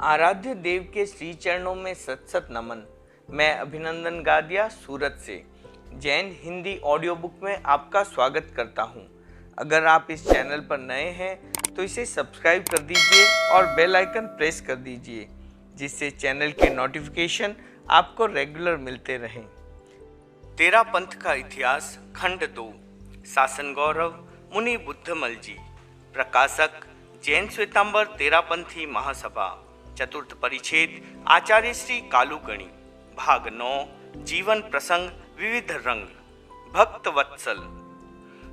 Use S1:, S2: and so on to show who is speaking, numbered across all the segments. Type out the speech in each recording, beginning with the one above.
S1: आराध्य देव के श्री चरणों में सत सत नमन। मैं अभिनंदन गादिया सूरत से जैन हिंदी ऑडियो बुक में आपका स्वागत करता हूं। अगर आप इस चैनल पर नए हैं तो इसे सब्सक्राइब कर दीजिए और बेल आइकन प्रेस कर दीजिए, जिससे चैनल के नोटिफिकेशन आपको रेगुलर मिलते रहें। तेरा पंथ का इतिहास खंड 2, शासन गौरव, मुनि बुद्धमल जी। प्रकाशक जैन श्वेतांबर तेरापंथी महासभा। चतुर्थ परिच्छेद आचार्य श्री कालूगणी। भाग 9, जीवन प्रसंग विविध रंग। भक्त वत्सल।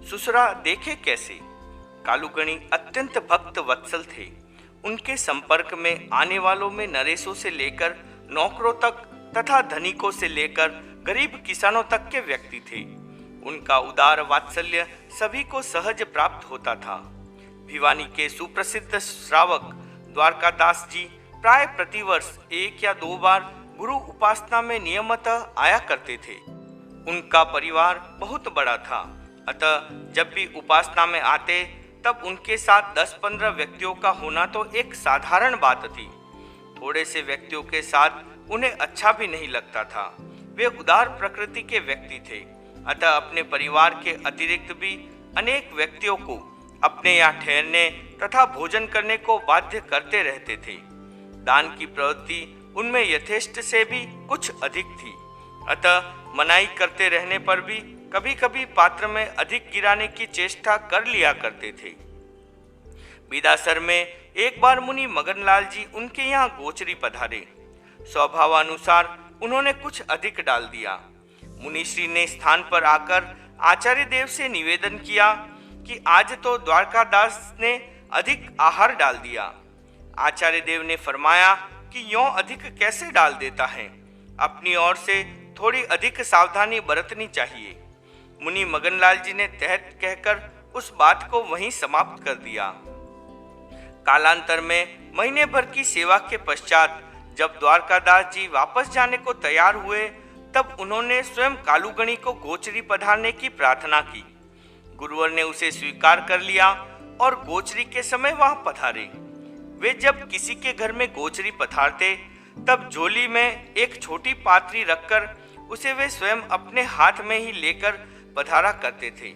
S1: सुसरा देखे कैसे। कालूगणी अत्यंत भक्त वत्सल थे। उनके संपर्क में आने वालों में नरेशों से लेकर नौकरों तक तथा धनिकों से लेकर गरीब किसानों तक के व्यक्ति थे। उनका उदार वात्सल्य सभी को सहज प्राप्त होता था। भिवानी के सुप्रसिद्ध श्रावक द्वारकादास जी प्राय प्रतिवर्ष 1 या 2 बार गुरु उपासना में नियमतः आया करते थे। उनका परिवार बहुत बड़ा था, अतः जब भी उपासना में आते तब उनके साथ 10-15 व्यक्तियों का होना तो एक साधारण बात थी। थोड़े से व्यक्तियों के साथ उन्हें अच्छा भी नहीं लगता था। वे उदार प्रकृति के व्यक्ति थे, अतः अपने परिवार के अतिरिक्त भी अनेक व्यक्तियों को अपने यहाँ ठहरने तथा भोजन करने को बाध्य करते रहते थे। दान की प्रवृत्ति उनमें यथेष्ट से भी कुछ अधिक थी, अतः मनाही करते रहने पर भी कभी कभी पात्र में अधिक गिराने की चेष्टा कर लिया करते थे। बिदासर में एक बार मुनि मगनलाल जी उनके यहाँ गोचरी पधारे। स्वभावानुसार उन्होंने कुछ अधिक डाल दिया। मुनिश्री ने स्थान पर आकर आचार्य देव से निवेदन किया कि आज तो द्वारकादास ने अधिक आहार डाल दिया। आचार्य देव ने फरमाया कि यों अधिक कैसे डाल देता है, अपनी ओर से थोड़ी अधिक सावधानी बरतनी चाहिए। मुनि मगनलाल जी ने तहत कहकर उस बात को वहीं समाप्त कर दिया। कालांतर में महीने भर की सेवा के पश्चात जब द्वारकादास जी वापस जाने को तैयार हुए तब उन्होंने स्वयं कालूगणी को गोचरी पधारने की प्रार्थना की। गुरुवर ने उसे स्वीकार कर लिया और गोचरी के समय वहां पधारे। वे जब किसी के घर में गोचरी पधारते तब झोली में एक छोटी पात्री रखकर उसे वे स्वयं अपने हाथ में ही लेकर पधारा करते थे।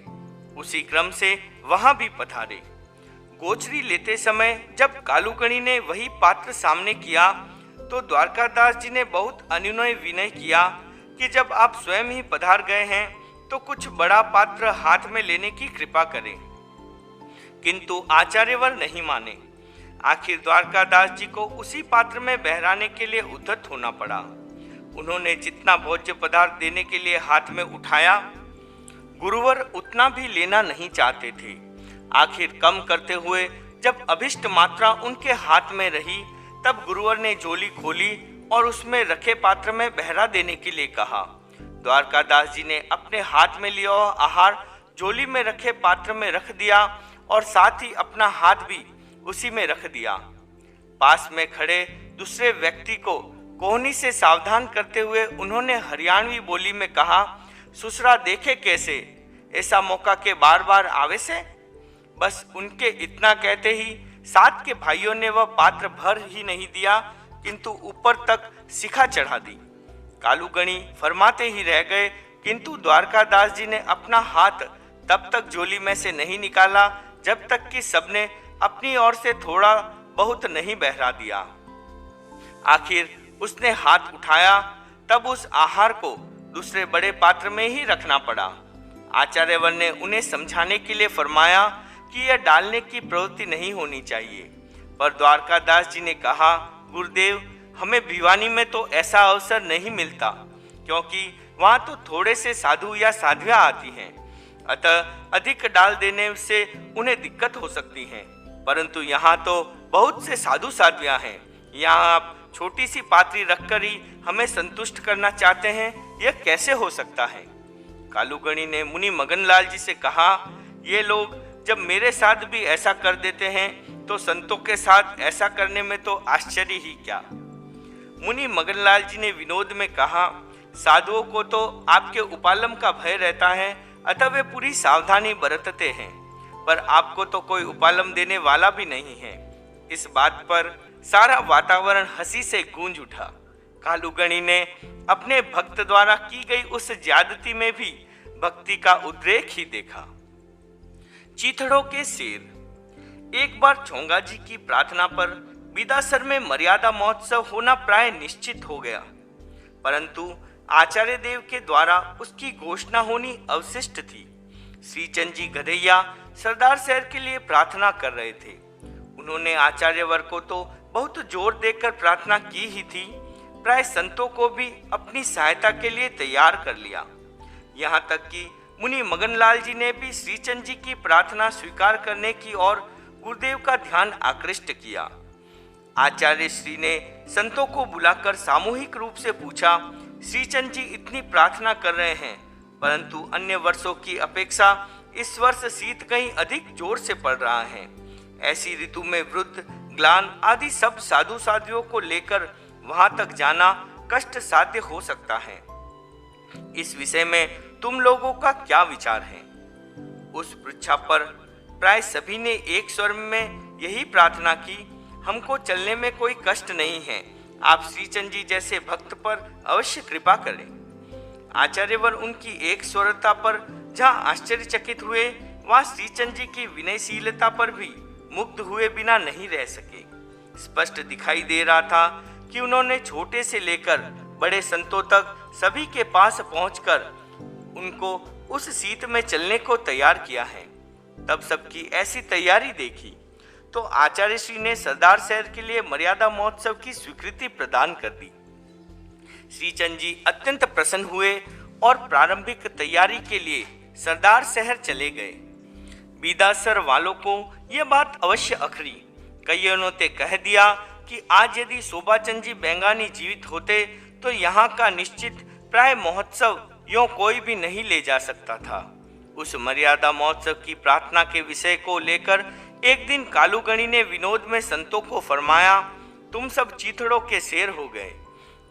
S1: उसी क्रम से वहां भी पधारे। गोचरी लेते समय जब कालूगणी ने वही पात्र सामने किया तो द्वारकादास जी ने बहुत अनुनय विनय किया कि जब आप स्वयं ही पधार गए हैं तो कुछ बड़ा पात्र हाथ में लेने की कृपा करें, किंतु आचार्यवर नहीं माने। आखिर द्वारकादास जी को उसी पात्र में बहराने के लिए उद्धत होना पड़ा। उन्होंने जितना भोज्य पदार्थ देने के लिए हाथ में उठाया, गुरुवर उतना भी लेना नहीं चाहते थे। आखिर कम करते हुए जब अभिष्ट मात्रा उनके हाथ में रही तब गुरुवर ने झोली खोली और उसमें रखे पात्र में बहरा देने के लिए कहा। द्वारकादास जी ने अपने हाथ में लिया आहार झोली में रखे पात्र में रख दिया और साथ ही अपना हाथ भी उसी में रख दिया। पास में खड़े दूसरे व्यक्ति को कोहनी से सावधान करते हुए उन्होंने हरियाणवी बोली में कहा, सुसरा देखे कैसे, ऐसा मौका के बार बार आवे से। बस उनके इतना कहते ही साथ के भाइयों ने वह पात्र भर ही नहीं दिया, किंतु ऊपर तक शिखा चढ़ा दी। कालूगणी फरमाते ही रह गए, किंतु द्वारकादास जी ने अपना हाथ तब तक झोली में से नहीं निकाला जब तक कि सबने अपनी ओर से थोड़ा बहुत नहीं बहरा दिया। आखिर उसने हाथ उठाया तब उस आहार को दूसरे बड़े पात्र में ही रखना पड़ा। आचार्यवर ने उन्हें समझाने के लिए फरमाया कि यह डालने की प्रवृत्ति नहीं होनी चाहिए, पर द्वारकादास जी ने कहा, गुरुदेव हमें भिवानी में तो ऐसा अवसर नहीं मिलता, क्योंकि वहाँ तो थोड़े से साधु या साध्वियाँ आती हैं, अतः अधिक डाल देने से उन्हें दिक्कत हो सकती है। परंतु यहाँ तो बहुत से साधु साध्वियाँ हैं, यहाँ आप छोटी सी पात्री रखकर ही हमें संतुष्ट करना चाहते हैं, यह कैसे हो सकता है। कालूगणी ने मुनि मगनलाल जी से कहा, ये लोग जब मेरे साथ भी ऐसा कर देते हैं तो संतों के साथ ऐसा करने में तो आश्चर्य ही क्या। मुनि मगनलाल जी ने विनोद में कहा, साधुओं को तो आपके उपालम का भय रहता है, अतः वे पूरी सावधानी बरतते हैं, पर आपको तो कोई उपालम देने वाला भी नहीं है। इस बात पर सारा वातावरण हंसी से गूंज उठा। कालूगणी ने अपने भक्त द्वारा की गई उस ज्यादती में भी भक्ति का उद्रेक ही देखा। चीथड़ों के शेर। एक बार छोंगा जी की प्रार्थना पर बिदासर में मर्यादा महोत्सव होना प्राय निश्चित हो गया, परंतु आचार्य देव के द्वारा उसकी घोषणा होनी अवशिष्ट थी। श्रीचंद जी गधैया सरदार शहर के लिए प्रार्थना कर रहे थे। उन्होंने आचार्यवर को तो बहुत जोर देकर प्रार्थना की ही थी, प्राय संतों को भी अपनी सहायता के लिए तैयार कर लिया। यहाँ तक कि मुनि मगनलाल जी ने भी श्रीचंद जी की प्रार्थना स्वीकार करने की ओर गुरुदेव का ध्यान आकृष्ट किया। आचार्य श्री ने संतों को बुलाकर सामूहिक रूप से पूछा, श्रीचंद जी इतनी प्रार्थना कर रहे हैं, परंतु अन्य वर्षों की अपेक्षा इस वर्ष शीत कहीं अधिक जोर से पड़ रहा है। ऐसी ऋतु में वृद्ध, ग्लान आदि सब साधु साध्वियों को लेकर वहां तक जाना कष्ट साध्य हो सकता है। इस विषय में तुम लोगों का क्या विचार है? उस पृच्छा पर प्राय सभी ने एक स्वर में यही प्रार्थना की, हमको चलने में कोई कष्ट नहीं है, आप श्रीचंद जी जैसे भक्त पर अवश्य कृपा करें। आचार्यवर उनकी एक स्वरता पर जहाँ आश्चर्यचकित हुए, वहाँ श्रीचंद जी की विनयशीलता पर भी मुग्ध हुए बिना नहीं रह सके। स्पष्ट दिखाई दे रहा था कि उन्होंने छोटे से लेकर बड़े संतों तक सभी के पास पहुंचकर उनको उस सीट में चलने को तैयार किया है। तब सबकी ऐसी तैयारी देखी तो आचार्य श्री ने सरदार शहर के लिए मर्यादा महोत्सव की स्वीकृति प्रदान कर दी। श्रीचंद जी अत्यंत प्रसन्न हुए और प्रारंभिक तैयारी के लिए सरदार शहर चले गए। बिदासर वालों को यह बात अवश्य अखरी। कईयों ने कह दिया कि आज यदि शोभाचंद जी बेंगानी जीवित होते तो यहाँ का निश्चित प्राय महोत्सव यों कोई भी नहीं ले जा सकता था। उस मर्यादा महोत्सव की प्रार्थना के विषय को लेकर एक दिन कालूगणी ने विनोद में संतों को फरमाया, तुम सब चीथड़ों के शेर हो गए।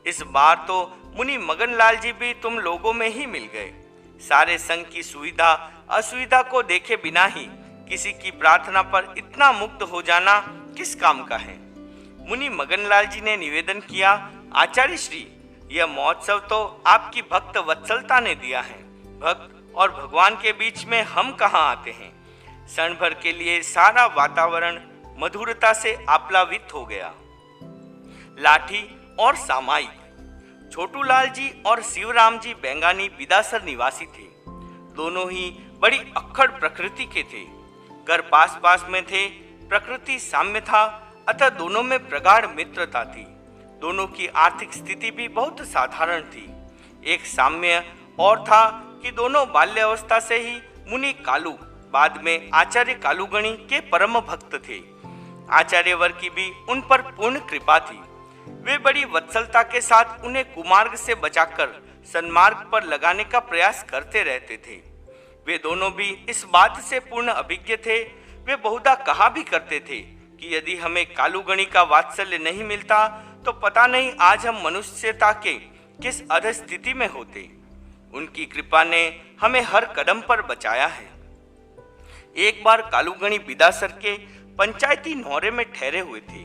S1: इस बार तो मुनि मगनलाल जी भी तुम लोगों में ही मिल गए। सारे संघ की सुविधा असुविधा को देखे बिना ही किसी की प्रार्थना पर इतना मुग्ध हो जाना किस काम का है। मुनि मगनलाल जी ने निवेदन किया, आचार्य श्री, यह महोत्सव तो आपकी भक्त वत्सलता ने दिया है। भक्त और भगवान के बीच में हम कहाँ आते हैं। क्षण भर के लिए सारा वातावरण मधुरता से आप्लावित हो गया। लाठी और सामायिक। छोटूलाल जी और शिवराम जी बेंगानी बिदासर निवासी थे। दोनों ही बड़ी अक्खड़ प्रकृति के थे। घर पास पास में थे, प्रकृति साम्य था, अतः दोनों में प्रगाढ़ मित्रता थी। दोनों की आर्थिक स्थिति भी बहुत साधारण थी। एक साम्य और था कि दोनों बाल्यावस्था से ही मुनि कालू, बाद में आचार्य कालूगणी के परम भक्त थे। आचार्यवर की भी उन पर पूर्ण कृपा थी। वे बड़ी वत्सलता के साथ उन्हें कुमार्ग से बचाकर सन्मार्ग पर लगाने का प्रयास करते रहते थे। वे दोनों भी इस बात से पूर्ण अभिज्ञ थे। वे बहुधा कहा भी करते थे कि यदि हमें कालूगणी का वात्सल्य नहीं मिलता तो पता नहीं आज हम मनुष्यता के किस अध स्थिति में होते। उनकी कृपा ने हमें हर कदम पर बचाया है। एक बार कालूगणी बिदासर के पंचायती नौरे में ठहरे हुए थे।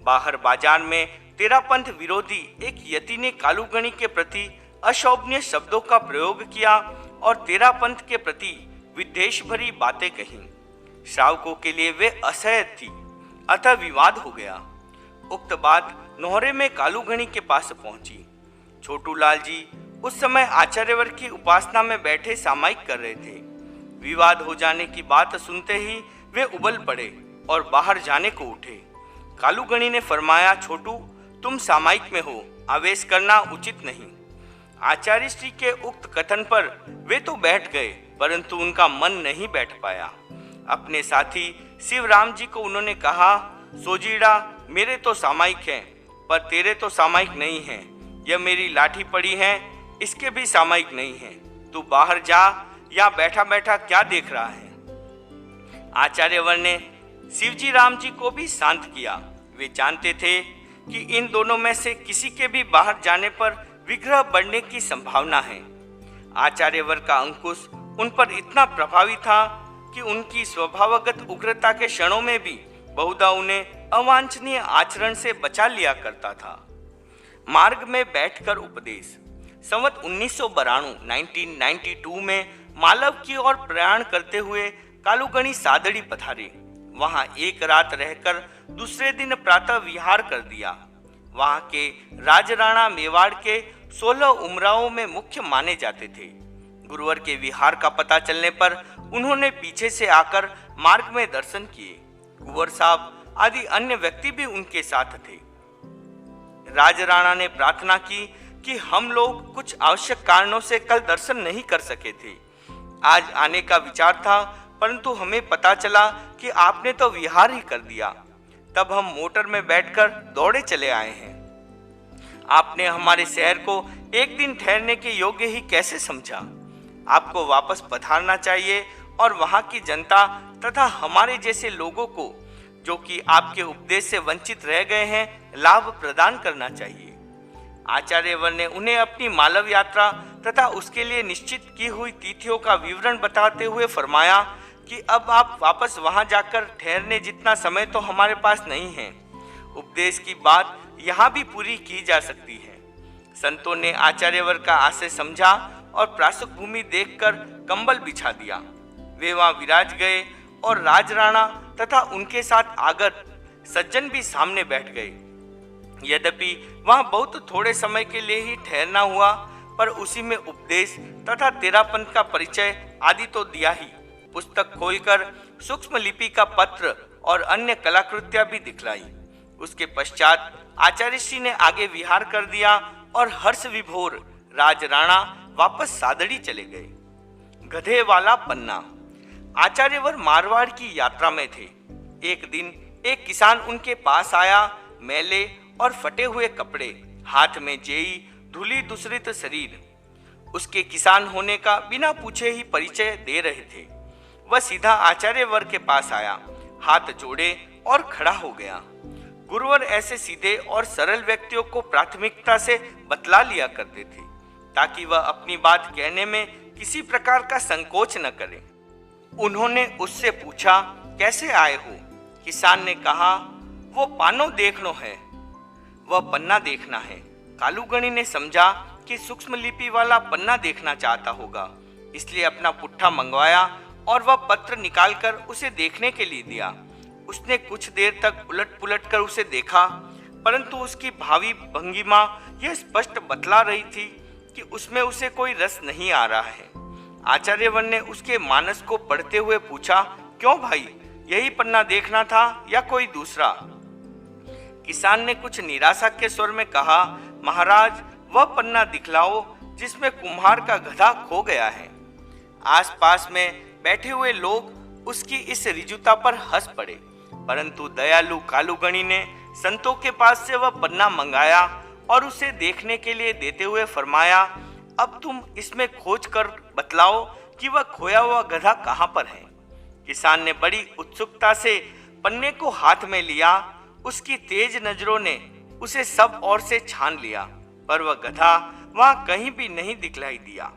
S1: बाहर बाजार में तेरापंथ विरोधी एक यति ने कालूगणी के प्रति अशोभनीय शब्दों का प्रयोग किया और तेरापंथ के प्रति विद्वेष भरी बातें कहीं। श्रावकों के लिए वे असह्य थी, अतः विवाद हो गया। उक्त बात नौरे में कालूगणी के पास पहुंची। छोटूलाल जी उस समय आचार्यवर की उपासना में बैठे सामायिक कर रहे थे। विवाद हो जाने की बात सुनते ही वे उबल पड़े और बाहर जाने को उठे। कालूगणी ने फरमाया, छोटू, तुम सामायिक में हो, आवेश करना उचित नहीं। आचार्य श्री के उक्त कथन पर वे तो बैठ गए, परंतु उनका मन नहीं बैठ पाया। अपने साथी शिवराम जी को उन्होंने कहा, सोजीड़ा, मेरे तो सामायिक हैं, पर तेरे तो सामायिक नहीं हैं। यह मेरी लाठी पड़ी है, इसके भी सामायिक नहीं है। तू बाहर जा, या बैठा बैठा क्या देख रहा है। आचार्यवर ने शिवजी राम जी को भी शांत किया। वे जानते थे कि इन दोनों में से किसी के भी बाहर जाने पर विग्रह बढ़ने की संभावना है। आचार्यवर का अंकुश उन पर इतना प्रभावी था कि उनकी स्वभावगत उग्रता के क्षणों में भी बहुधा उन्हें अवांछनीय आचरण से बचा लिया करता था। मार्ग में बैठकर उपदेश। संवत 1992 में मालव की ओर प्रयाण करते हुए कालूगणी सादड़ी पधारे। वहां एक रात रहकर दूसरे दिन प्रातः विहार कर दिया। वहां के राजराणा मेवाड़ के 16 उमरावों में मुख्य माने जाते थे। गुरुवर के विहार का पता चलने पर उन्होंने पीछे से आकर मार्ग में दर्शन किए। कुंवर साहब आदि अन्य व्यक्ति भी उनके साथ थे। राजराणा ने प्रार्थना की कि हम लोग कुछ आवश्यक कारणों से कल दर्शन नहीं कर सके थे। आज आने का विचार था, परंतु हमें पता चला कि आपने तो विहार ही कर दिया। तब हम मोटर में बैठकर दौड़े चले आए हैं। आपने हमारे शहर को एक दिन ठहरने के योग्य ही कैसे समझा? आपको वापस पधारना चाहिए और वहां की जनता तथा हमारे जैसे लोगों को, जो कि आपके उपदेश से वंचित रह गए हैं, लाभ प्रदान करना चाहिए। आचार्यवर ने उन्हें अपनी मालव यात्रा तथा उसके लिए निश्चित की हुई तिथियों का विवरण बताते हुए फरमाया कि अब आप वापस वहां जाकर ठहरने जितना समय तो हमारे पास नहीं है। उपदेश की बात यहाँ भी पूरी की जा सकती है। संतों ने आचार्यवर का आशय समझा और प्रासुक भूमि देखकर कंबल बिछा दिया। वे वहां विराज गए और राजराणा तथा उनके साथ आगत सज्जन भी सामने बैठ गए। यद्यपि वहां बहुत थोड़े समय के लिए ही ठहरना हुआ, पर उसी में उपदेश तथा तेरापंथ का परिचय आदि तो दिया ही। पुस्तक खोलकर सूक्ष्म लिपि का पत्र और अन्य कलाकृतियां भी दिखलाई। उसके पश्चात आचार्य श्री ने आगे विहार कर दिया और हर्ष विभोर राजराणा वापस सादड़ी चले गए। गधे वाला पन्ना। आचार्यवर मारवाड़ की यात्रा में थे। एक दिन एक किसान उनके पास आया। मैले और फटे हुए कपड़े, हाथ में जेई, धूली दूसरित शरीर। उसके किसान होने का बिना पूछे ही परिचय दे रहे थे। वह सीधा आचार्यवर के पास आया, हाथ जोड़े और खड़ा हो गया। गुरुवर ऐसे सीधे और सरल व्यक्तियों को प्राथमिकता से बतला लिया करते थे, ताकि वह अपनी बात कहने में किसी प्रकार का संकोच न करे। उन्होंने उससे पूछा, कैसे आए हो? किसान ने कहा, वो पानो देखनो है, वह पन्ना देखना है। कालूगणी ने समझा कि सूक्ष्म लिपि वाला पन्ना देखना चाहता होगा, इसलिए अपना पुट्ठा मंगवाया और वह पत्र निकालकर उसे देखने के लिए दिया। उसने कुछ देर तक उलट पुलट कर उसे देखा, परंतु उसकी भावी भंगिमा यह स्पष्ट बतला रही थी कि उसमें उसे कोई रस नहीं आ रहा है। आचार्यवर ने उसके मानस को पढ़ते हुए पूछा, क्यों भाई, यही पन्ना देखना था या कोई दूसरा? किसान ने कुछ निराशा के स्वर में कहा, महाराज, वह पन्ना दिखलाओ जिसमें कुम्हार का गधा खो गया है। आसपास में बैठे हुए लोग उसकी इस रिजुता पर हंस पड़े, परंतु दयालु कालूगणी ने संतों के पास से वह पन्ना मंगाया और उसे देखने के लिए देते हुए फरमाया, अब तुम इसमें खोज कर बतलाओ कि वह खोया हुआ गधा कहाँ पर है। किसान ने बड़ी उत्सुकता से पन्ने को हाथ में लिया। उसकी तेज नजरों ने उसे सब ओर से छान लिया, पर वह गधा वहां कहीं भी नहीं दिखलाई दिया।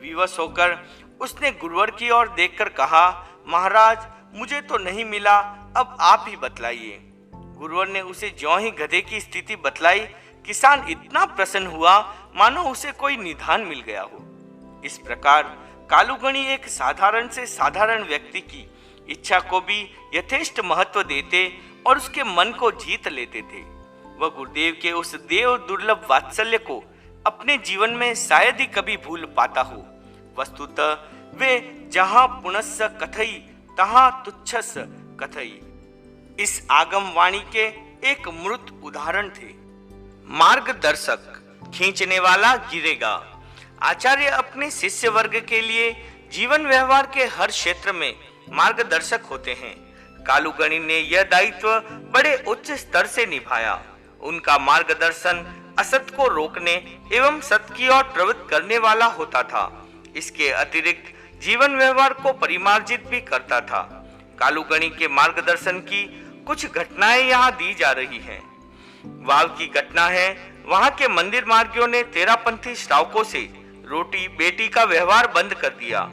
S1: विवश होकर उसने गुरुवर की ओर देखकर कहा, महाराज, मुझे तो नहीं मिला, अब आप ही बतलाइए। गुरुवर ने उसे ज्यों ही गधे की स्थिति बतलाई, किसान इतना प्रसन्न हुआ मानो उसे कोई निधान मिल गया हो। इस प्रकार कालूगणी एक साधारण से साधारण व्यक्ति की इच्छा को भी यथेष्ट महत्व देते और उसके मन को जीत लेते थे। वह गुरुदेव के उस देव दुर्लभ वात्सल्य को अपने जीवन में शायद ही कभी भूल पाता हो। वस्तुतः वे जहां पुनस्स कथई तहां तुच्छस कथई इस आगम वाणी के एक मूर्त उदाहरण थे। मार्गदर्शक, खींचने वाला गिरेगा। आचार्य अपने शिष्य वर्ग के लिए जीवन व्यवहार के हर क्षेत्र में मार्गदर्शक होते हैं। कालूगणी ने यह दायित्व बड़े उच्च स्तर से निभाया। उनका मार्गदर्शन असत को रोकने एवं सत्य की ओर प्रवृत्त करने वाला होता था। इसके अतिरिक्त जीवन व्यवहार को परिमार्जित भी करता था। कालूगणी के मार्गदर्शन की कुछ घटनाएं यहाँ दी जा रही हैं। वाव की घटना है, वहां के मंदिर मार्गियों ने तेरापंथी श्रावकों से रोटी बेटी का व्यवहार बंद कर दिया।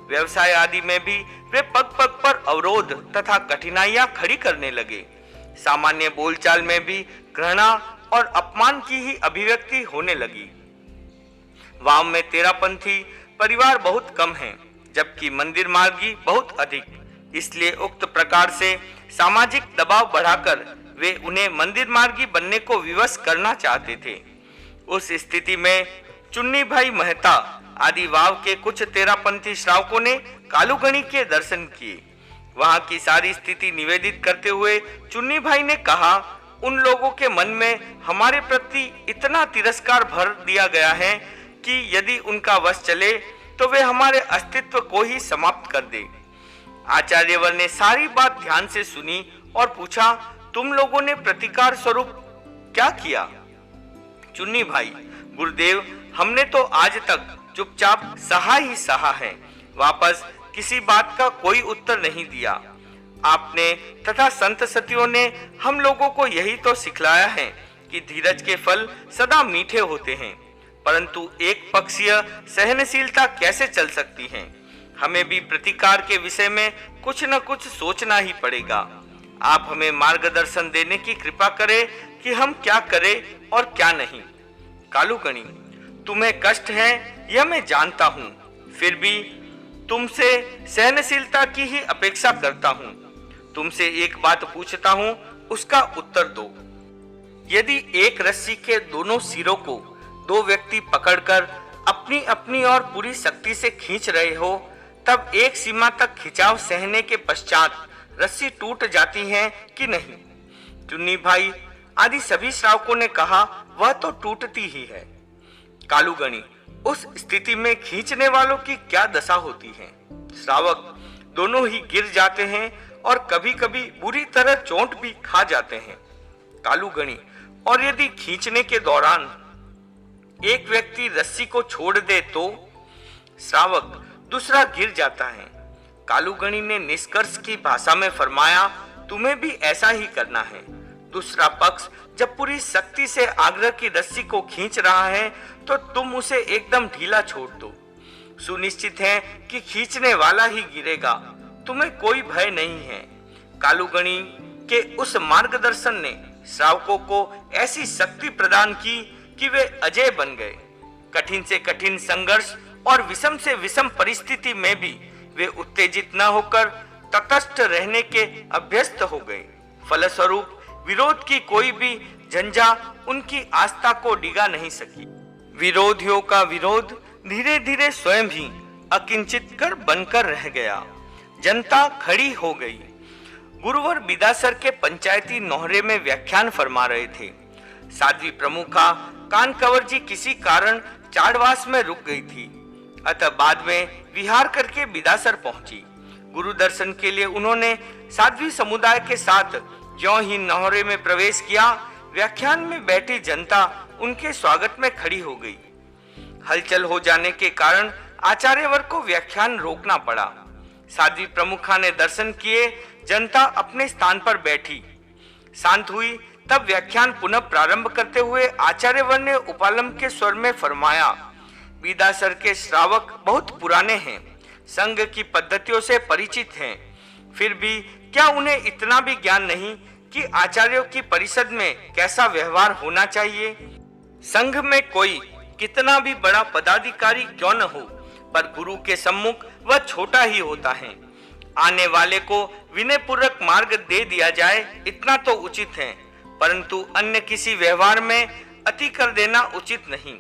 S1: व्यवसाय आदि में भी वे पग पग पर अवरोध तथा कठिनाइयां खड़ी करने लगे। सामान्य बोलचाल में भी घृणा और अपमान की ही अभिव्यक्ति होने लगी। वाम में तेरापंथी परिवार बहुत कम हैं, जबकि मंदिर मार्गी बहुत अधिक। इसलिए उक्त प्रकार से सामाजिक दबाव बढ़ाकर वे उन्हें मंदिर मार्गी बनने को विवश करना चाहते थे। उस स्थिति में चुन्नी भाई मेहता आदि वाव के कुछ तेरापंथी श्रावकों ने कालूगणी के दर्शन किए। वहां की सारी स्थिति निवेदित करते हुए चुन्नी भाई ने कहा, उन लोगों के मन में हमारे प्रति इतना तिरस्कार भर दिया गया है कि यदि उनका वश चले तो वे हमारे अस्तित्व को ही समाप्त कर दे। आचार्यवर ने सारी बात ध्यान से सुनी और पूछा, तुम लोगों ने प्रतिकार स्वरूप क्या किया? चुन्नी भाई, गुरुदेव, हमने तो आज तक चुपचाप सहा ही सहा है, वापस किसी बात का कोई उत्तर नहीं दिया। आपने तथा संत सतियों ने हम लोगों को यही तो सिखलाया है कि धीरज के फल सदा मीठे होते हैं, परंतु एक पक्षीय सहनशीलता कैसे चल सकती है? हमें भी प्रतिकार के विषय में कुछ न कुछ सोचना ही पड़ेगा। आप हमें मार्गदर्शन देने की कृपा करें कि हम क्या करें और क्या नहीं। कालूगणी, तुम्हें कष्ट है यह मैं जानता हूँ, फिर भी तुमसे सहनशीलता की ही अपेक्षा करता हूँ। तुमसे एक बात पूछता हूँ, उसका उत्तर दो। यदि एक रस्सी के दोनों सिरों को दो व्यक्ति पकड़कर अपनी अपनी और पूरी शक्ति से खींच रहे हो, तब एक सीमा तक खिंचाव सहने के पश्चात रस्सी टूट जाती है कि नहीं? चुन्नी भाई आदि सभी श्रावकों ने कहा, वह तो टूटती ही है। कालूगणी, उस स्थिति में खींचने वालों की क्या दशा होती है? श्रावक दोनों ही गिर जाते हैं और कभी कभी बुरी तरह चोट भी खा जाते हैं। कालूगणी, और यदि खींचने के दौरान एक व्यक्ति रस्सी को छोड़ दे तो? श्रावक, दूसरा गिर जाता है। कालूगणी ने निष्कर्ष की भाषा में फरमाया, तुम्हें भी ऐसा ही करना है। दूसरा पक्ष जब पूरी शक्ति से आग्रह की रस्सी को खींच रहा है तो तुम उसे एकदम ढीला छोड़ दो। सुनिश्चित है कि खींचने वाला ही गिरेगा, तुम्हें कोई भय नहीं है। कालूगणी के उस मार्गदर्शन ने श्रावकों को ऐसी शक्ति प्रदान की कि वे अजय बन गए। कठिन से कठिन संघर्ष और विषम से विषम परिस्थिति में भी वे उत्तेजित न होकर तटस्थ रहने के अभ्यस्त हो गए। फलस्वरूप विरोध की कोई भी झंझा उनकी आस्था को डिगा नहीं सकी। विरोधियों का विरोध धीरे धीरे स्वयं ही अकिंचित कर बनकर रह गया। जनता खड़ी हो गई। गुरुवर बिदासर के पंचायती नौहरे में व्याख्यान फरमा रहे थे। साध्वी प्रमुखा कानकवर जी किसी कारण चाड़वास में रुक गई थी, अतः बाद में विहार करके बिदासर पहुंची। गुरु दर्शन के लिए उन्होंने साध्वी समुदाय के साथ ज्यों ही नौहरे में प्रवेश किया, व्याख्यान में बैठी जनता उनके स्वागत में खड़ी हो गई। हलचल हो जाने के कारण आचार्यवर को व्याख्यान रोकना पड़ा। साध्वी प्रमुखा ने दर्शन किए, जनता अपने स्थान पर बैठी। शांत हुई, तब व्याख्यान पुनः प्रारंभ करते हुए आचार्यवर ने उपालम के स्वर में फरमाया, बिदासर के श्रावक बहुत पुराने हैं, संघ की पद्धतियों से परिचित हैं, फिर भी क्या उन्हें इतना भी ज्ञान नहीं कि आचार्यों की परिषद में कैसा व्यवहार होना चाहिए? संघ में कोई कितना भी बड़ा पदाधिकारी क्यों न हो, पर गुरु के सम्मुख वह छोटा ही होता है। आने वाले को विनय पूर्वक मार्ग दे दिया जाए, इतना तो उचित है, परंतु अन्य किसी व्यवहार में अति कर देना उचित नहीं।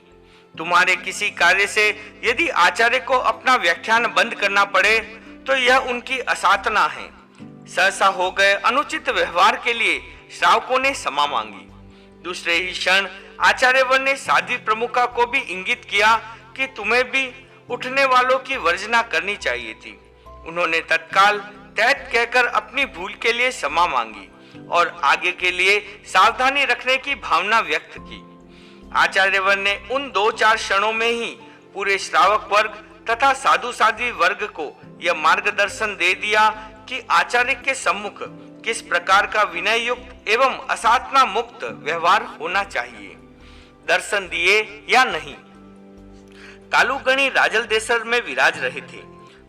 S1: तुम्हारे किसी कार्य से यदि आचार्य को अपना व्याख्यान बंद करना पड़े तो यह उनकी असाधना है। सहसा हो गए अनुचित व्यवहार के लिए श्रावकों ने क्षमा मांगी। दूसरे ही क्षण आचार्यवर ने साध्वी प्रमुखा को भी इंगित किया कि तुम्हें भी उठने वालों की वर्जना करनी चाहिए थी। उन्होंने तत्काल तैत कहकर अपनी भूल के लिए क्षमा मांगी और आगे के लिए सावधानी रखने की भावना व्यक्त की। आचार्यवर ने उन 2-4 क्षणों में ही पूरे श्रावक वर्ग तथा साधु साध्वी वर्ग को यह मार्गदर्शन दे दिया कि आचार्य के सम्मुख किस प्रकार का विनय युक्त एवं असाधना मुक्त व्यवहार होना चाहिए। दर्शन दिए या नहीं। कालूगणी राजलदेसर में विराज रहे थे।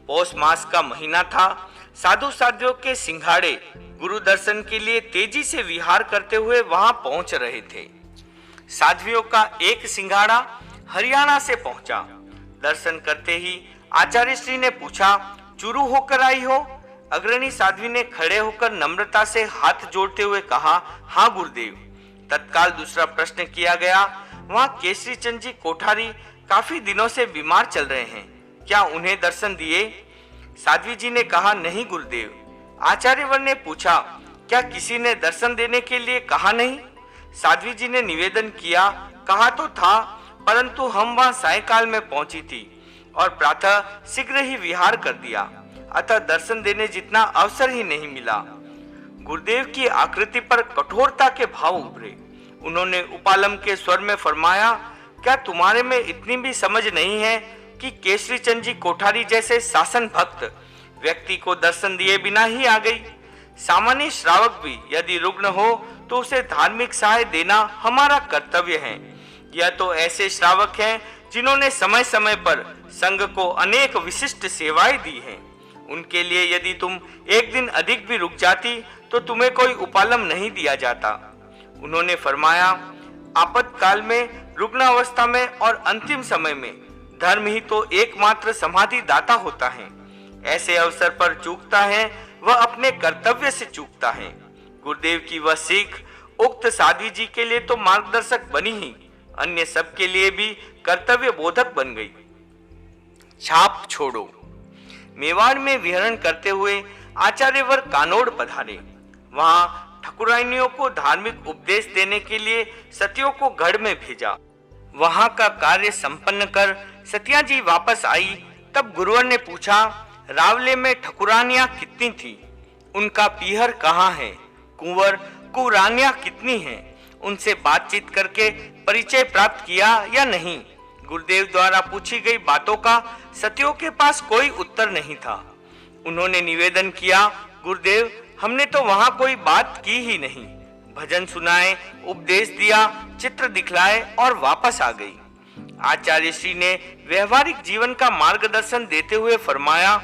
S1: पौष मास का महीना था। साधु साध्वियों के सिंघाड़े गुरु दर्शन के लिए तेजी से विहार करते हुए वहां पहुंच रहे थे। साध्वियों का एक सिंघाड़ा हरियाणा से पहुंचा। दर्शन करते ही आचार्य श्री ने पूछा, चुरू होकर आई हो? अग्रणी साध्वी ने खड़े होकर नम्रता से हाथ जोड़ते हुए कहा, हाँ गुरुदेव। तत्काल दूसरा प्रश्न किया गया, वहां केसरी चंद जी कोठारी काफी दिनों से बीमार चल रहे हैं, क्या उन्हें दर्शन दिए? साध्वी जी ने कहा, नहीं गुरुदेव। आचार्यवर ने पूछा, क्या किसी ने दर्शन देने के लिए कहा नहीं? साध्वी जी ने निवेदन किया, कहा तो था, परंतु हम वहां सायकाल में पहुंची थी और प्रातः शीघ्र ही विहार कर दिया, अतः दर्शन देने जितना अवसर ही नहीं मिला। गुरुदेव की आकृति पर कठोरता के भाव उभरे। उन्होंने उपालम के स्वर में फरमाया, क्या तुम्हारे में इतनी भी समझ नहीं है कि केसरी चंद जी कोठारी जैसे शासन भक्त व्यक्ति को दर्शन दिए बिना ही आ गई? सामान्य श्रावक भी यदि रुग्ण हो तो उसे धार्मिक सहाय देना हमारा कर्तव्य है। यह तो ऐसे श्रावक हैं जिन्होंने समय समय पर संघ को अनेक विशिष्ट सेवाएं दी हैं। उनके लिए यदि तुम एक दिन अधिक भी रुक जाती तो तुम्हें कोई उपालम नहीं दिया जाता। उन्होंने फरमाया, आपातकाल में, रुग्णावस्था में और अंतिम समय में धर्म ही तो एकमात्र समाधि दाता होता है। ऐसे अवसर पर चूकता है वह अपने कर्तव्य से चूकता है। गुरुदेव की वह सीख उक्त साध्वी जी के लिए तो मार्गदर्शक बनी ही, अन्य सब के लिए भी कर्तव्य बोधक बन गई। छाप छोड़ो। मेवाड़ में विहरण करते हुए आचार्यवर कानोड़ पधारे। वहां ठकुराइनियों को धार्मिक उपदेश देने के लिए सतियों को गढ़ में भेजा। वहां का कार्य संपन्न कर सतिया जी वापस आई तब गुरुवर ने पूछा, रावले में ठकुरानियां कितनी थी? उनका पीहर कहाँ है? कुंवर कुरानियां कितनी हैं? उनसे बातचीत करके परिचय प्राप्त किया या नहीं? गुरुदेव द्वारा पूछी गई बातों का सतियों के पास कोई उत्तर नहीं था। उन्होंने निवेदन किया, गुरुदेव हमने तो वहां कोई बात की ही नहीं। भजन सुनाए, उपदेश दिया, चित्र दिखलाए और वापस आ गई। आचार्य श्री ने व्यवहारिक जीवन का मार्गदर्शन देते हुए फरमाया,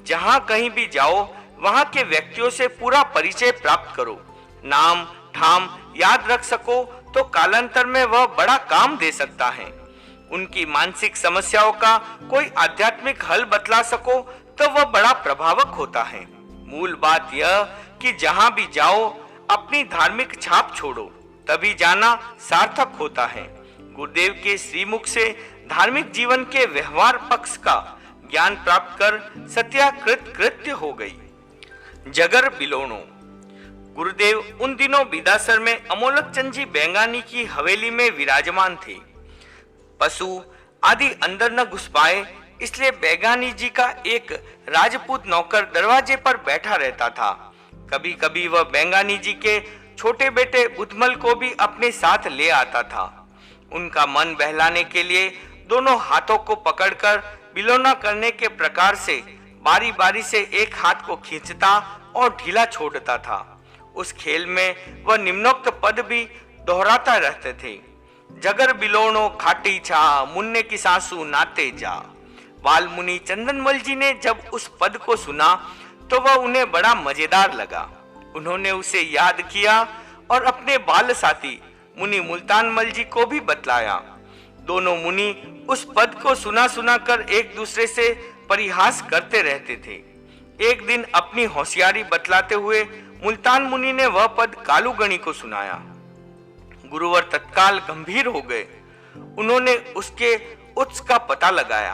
S1: जहां कहीं भी जाओ वहां के व्यक्तियों से पूरा परिचय प्राप्त करो। नाम ठाम याद रख सको तो कालांतर में वह बड़ा काम दे सकता है। उनकी मानसिक समस्याओं का कोई आध्यात्मिक हल बतला सको तो वह बड़ा प्रभावक होता है। मूल बात यह कि जहां भी जाओ अपनी धार्मिक छाप छोड़ो, तभी जाना सार्थक होता है। गुरुदेव के श्रीमुख से धार्मिक जीवन के व्यवहार पक्ष का ज्ञान प्राप्त कर सत्याकृत कृत्य हो गई। जगर बिलोणो। गुरुदेव उन दिनों बिदासर में अमोलक चंद जी बेंगानी की हवेली में विराजमान थे। पशु आदि अंदर न घुस पाए, इसलिए बेंगानी जी का एक राजपूत नौकर दरवाजे पर बैठा रहता था। कभी कभी वह बेंगानी जी के छोटे बेटे बुधमल को भी अपने साथ ले आता था। उनका मन बहलाने के लिए दोनों हाथों को पकड़कर बिलोना करने के प्रकार से बारी बारी से एक हाथ को खींचता और ढीला छोड़ता था। उस खेल में वह निम्नोक्त पद भी दोहराता रहते थे। जगर बिलोणो खाटी छा, मुन्ने की सासू नाते जा। वाल्मुनि चंदनमल जी ने जब उस पद को सुना तो वह उन्हें बड़ा मजेदार लगा। उन्होंने उसे याद किया और अपने बाल साथी मुनि मुल्तानमल जी को भी बतलाया। दोनों मुनि उस पद को सुना सुना कर एक दूसरे से परिहास करते रहते थे। एक दिन अपनी होशियारी बतलाते हुए मुल्तान मुनि ने वह पद कालूगणी को सुनाया। गुरुवर तत्काल गंभीर हो गए। उन्होंने उसके उत्स का पता लगाया।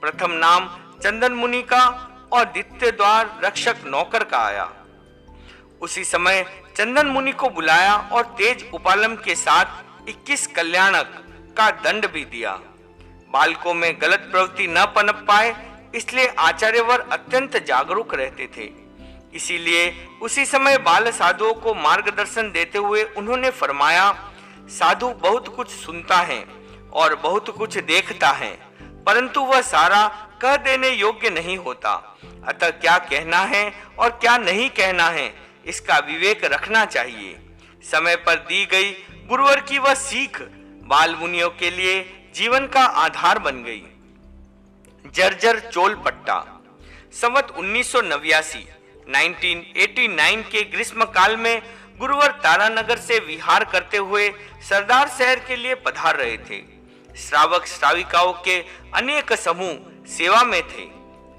S1: प्रथम नाम चंदन मुनि का और द्वितीय द्वार रक्षक नौकर का आया। उसी समय चंदन मुनि को बुलाया और तेज उपालम के साथ 21 कल्याणक का दंड भी दिया। बालकों में गलत प्रवृत्ति न पनप पाए, इसलिए आचार्यवर अत्यंत जागरूक रहते थे। इसीलिए उसी समय बाल साधुओं को मार्गदर्शन देते हुए उन्होंने फरमाया, साधु बहुत कुछ सुनता है और बहुत कुछ देखता है, परंतु वह सारा कह देने योग्य नहीं होता। अतः क्या कहना है और क्या नहीं कहना है, इसका विवेक रखना चाहिए। समय पर दी गई गुरुवर की वह सीख बाल मुनियों के लिए जीवन का आधार बन गई। जर्जर चोल पट्टा। संवत 1989 1989 के ग्रीष्म काल में गुरुवर तारानगर से विहार करते हुए सरदार शहर के लिए पधार रहे थे। श्रावक श्राविकाओं के अनेक समूह सेवा में थे।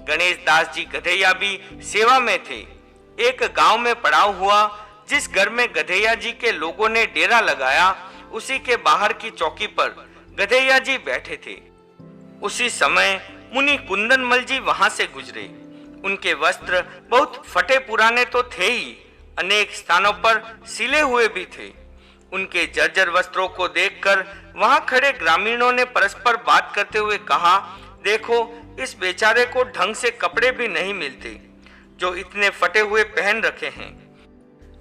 S1: गणेश दास जी गधैया भी सेवा में थे। एक गांव में पड़ाव हुआ। जिस घर में गधैया जी के लोगों ने डेरा लगाया, उसी के बाहर की चौकी पर गधैया जी बैठे थे। उसी समय मुनि कुंदनमल जी वहां से गुजरे। उनके वस्त्र बहुत फटे पुराने तो थे ही, अनेक स्थानों पर सिले हुए भी थे। उनके जर्जर वस्त्रों को देखकर वहां खड़े ग्रामीणों ने परस्पर बात करते हुए कहा, देखो इस बेचारे को ढंग से कपड़े भी नहीं मिलते जो इतने फटे हुए पहन रखे हैं।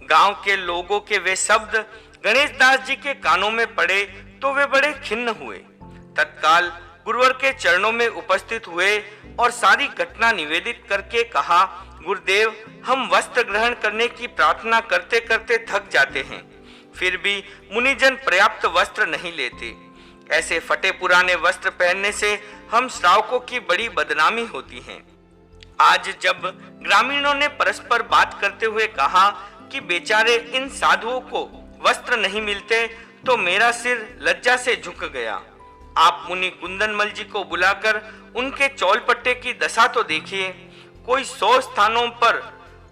S1: गांव के लोगों के वे शब्द गणेश दास जी के कानों में पड़े तो वे बड़े खिन्न हुए। तत्काल गुरुवर के चरणों में उपस्थित हुए और सारी घटना निवेदित करके कहा, गुरुदेव, हम वस्त्र ग्रहण करने की प्रार्थना करते करते थक जाते हैं, फिर भी मुनिजन पर्याप्त वस्त्र नहीं लेते। ऐसे फटे पुराने वस्त्र पहनने से हम श्रावकों की बड़ी बदनामी होती है। आज जब ग्रामीणों ने परस्पर बात करते हुए कहा कि बेचारे इन साधुओं को वस्त्र नहीं मिलते, तो मेरा सिर लज्जा से झुक गया। आप मुनि कुंदनमल जी को बुलाकर उनके चौलपट्टे की दशा तो देखिए, कोई 100 स्थानों पर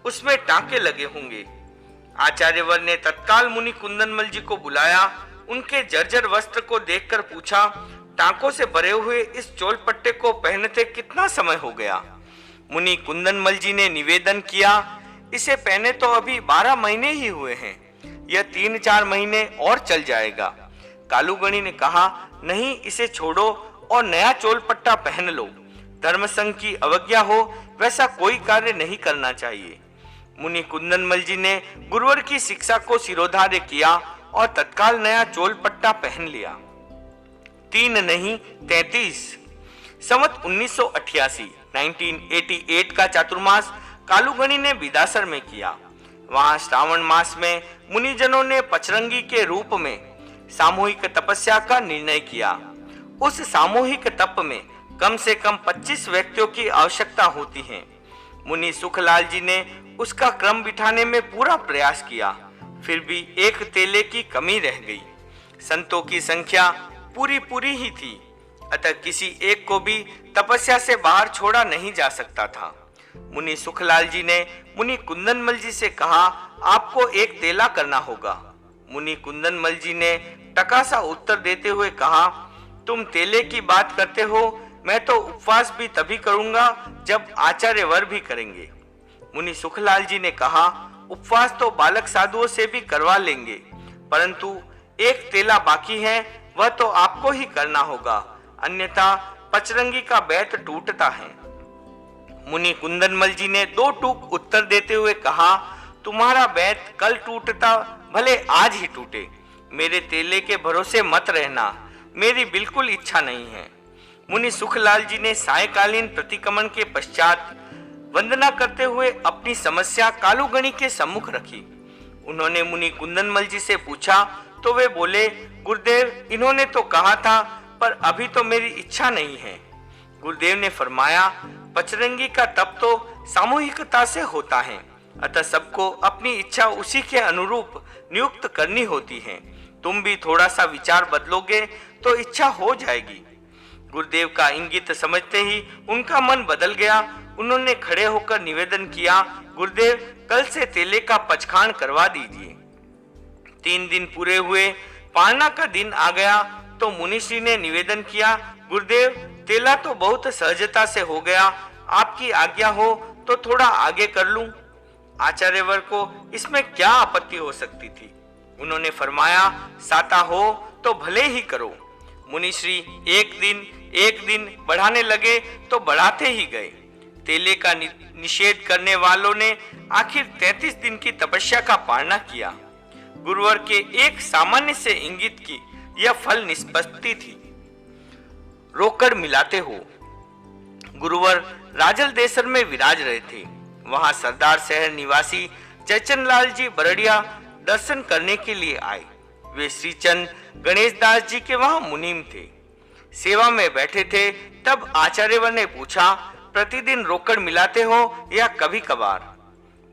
S1: उसमें टांके लगे होंगे। आचार्यवर ने तत्काल मुनि कुंदनमल जी को बुलाया। उनके जर्जर वस्त्र को देखकर पूछा, टांकों से भरे हुए इस चौलपट्टे को पहनते कितना समय हो गया? मुनि कुंदनमल जी ने निवेदन किया, इसे पहने तो अभी 12 महीने ही हुए हैं, यह 3-4 महीने और चल जाएगा। कालूगणी ने कहा, नहीं, इसे छोड़ो और नया चोलपट्टा पहन लो। धर्मसंघ की अवज्ञा हो वैसा कोई कार्य नहीं करना चाहिए। मुनि कुंदनमल जी ने गुरुवर की शिक्षा को शिरोधार्य किया और तत्काल नया चोलपट्टा पहन लिया। 3 नहीं 33 संवत 1988 का चातुर्मास कालूगणी ने बिदासर में किया। वहां श्रावण मास में मुनिजनों ने पचरंगी के रूप में सामूहिक तपस्या का निर्णय किया। उस सामूहिक तप में कम से कम 25 व्यक्तियों की आवश्यकता होती है। मुनि सुखलाल जी ने उसका क्रम बिठाने में पूरा प्रयास किया, फिर भी एक तेले की कमी रह गई। संतों की संख्या पूरी ही थी, अतः किसी एक को भी तपस्या से बाहर छोड़ा नहीं जा सकता था। मुनि सुखलाल जी ने मुनि कुंदनमल जी से कहा, आपको एक तेला करना होगा। मुनि कुंदनमल जी ने टकासा उत्तर देते हुए कहा, तुम तेले की बात करते हो, मैं तो उपवास भी तभी करूंगा जब आचार्यवर भी करेंगे। मुनि सुखलाल जी ने कहा, उपवास तो बालक साधुओं से भी करवा लेंगे, परंतु एक तेला बाकी है, वह तो आपको ही करना होगा, अन्यथा पचरंगी का बैत टूटता है। मुनि कुंदनमल जी ने 2 टूक उत्तर देते हुए कहा, तुम्हारा बैत कल टूटता भले आज ही टूटे, मेरे तेले के भरोसे मत रहना, मेरी बिल्कुल इच्छा नहीं है। मुनि सुखलाल जी ने सायकालीन प्रतिक्रमण के पश्चात वंदना करते हुए अपनी समस्या कालूगणी के सम्मुख रखी। उन्होंने मुनि कुंदनमल जी से पूछा तो वे बोले, गुरुदेव, इन्होंने तो कहा था, पर अभी तो मेरी इच्छा नहीं है। गुरुदेव ने फरमाया, पचरंगी का तप तो सामूहिकता से होता है, अतः सबको अपनी इच्छा उसी के अनुरूप नियुक्त करनी होती है। तुम भी थोड़ा सा विचार बदलोगे तो इच्छा हो जाएगी। गुरुदेव का इंगित समझते ही उनका मन बदल गया। उन्होंने खड़े होकर निवेदन किया, गुरुदेव, कल से तेले का पचखान करवा दीजिए। 3 दिन पूरे हुए, पालना का दिन आ गया तो मुनिश्री ने निवेदन किया, गुरुदेव, तेला तो बहुत सहजता से हो गया, आपकी आज्ञा हो तो थोड़ा आगे कर लूं। आचार्यवर को इसमें क्या आपत्ति हो सकती थी। उन्होंने फरमाया, साता हो तो भले ही करो। मुनिश्री एक दिन बढ़ाने लगे तो बढ़ाते ही गए। तेले का निषेध करने वालों ने आखिर 33 दिन की तपस्या का पालना किया। गुरुवर के एक सामान्य से इंगित की यह फल निष्पत्ति थी। रोकड़ मिलाते हो। गुरुवर राजल देसर में विराज रहे थे। वहां सरदार शहर निवासी जयचंद जी बरड़िया दर्शन करने के लिए आए। वे श्रीचंद गणेश दास जी के वहां मुनीम थे, सेवा में बैठे थे। तब आचार्यवर ने पूछा, प्रतिदिन रोकड़ मिलाते हो या कभी कभार?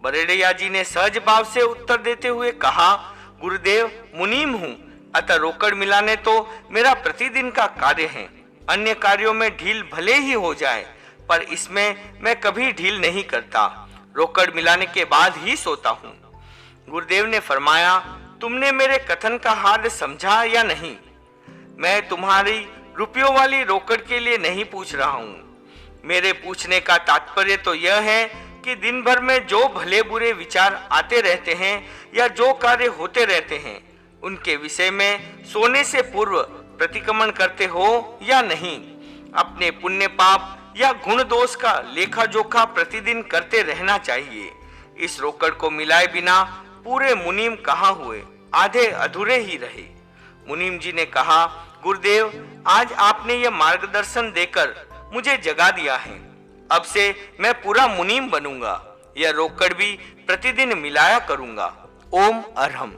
S1: बरेड़िया जी ने सहज भाव से उत्तर देते हुए कहा, गुरुदेव, मुनीम हूँ, अतः रोकड़ मिलाने तो मेरा प्रतिदिन का कार्य है। अन्य कार्यों में ढील भले ही हो जाए, पर इसमें मैं कभी ढील नहीं करता। रोकड़ मिलाने के बाद ही सोता हूँ। गुरुदेव ने फरमाया, तुमने मेरे कथन का हार्द समझा या नहीं? मैं तुम्हारी रुपयों वाली रोकड़ के लिए नहीं पूछ रहा हूँ। मेरे पूछने का तात्पर्य तो यह है कि दिन भर में जो भले बुरे विचार आते रहते हैं या जो कार्य होते रहते हैं, उनके विषय में सोने से पूर्व प्रतिक्रमण करते हो या नहीं? अपने पुण्य पाप या गुण दोष का लेखा जोखा प्रतिदिन करते रहना चाहिए। इस रोकड़ को मिलाए बिना पूरे मुनीम कहाँ हुए, आधे अधूरे ही रहे। मुनीम जी ने कहा, गुरुदेव, आज आपने यह मार्गदर्शन देकर मुझे जगा दिया है। अब से मैं पूरा मुनीम बनूंगा। यह रोकड़ भी प्रतिदिन मिलाया करूंगा। ओम अरहम।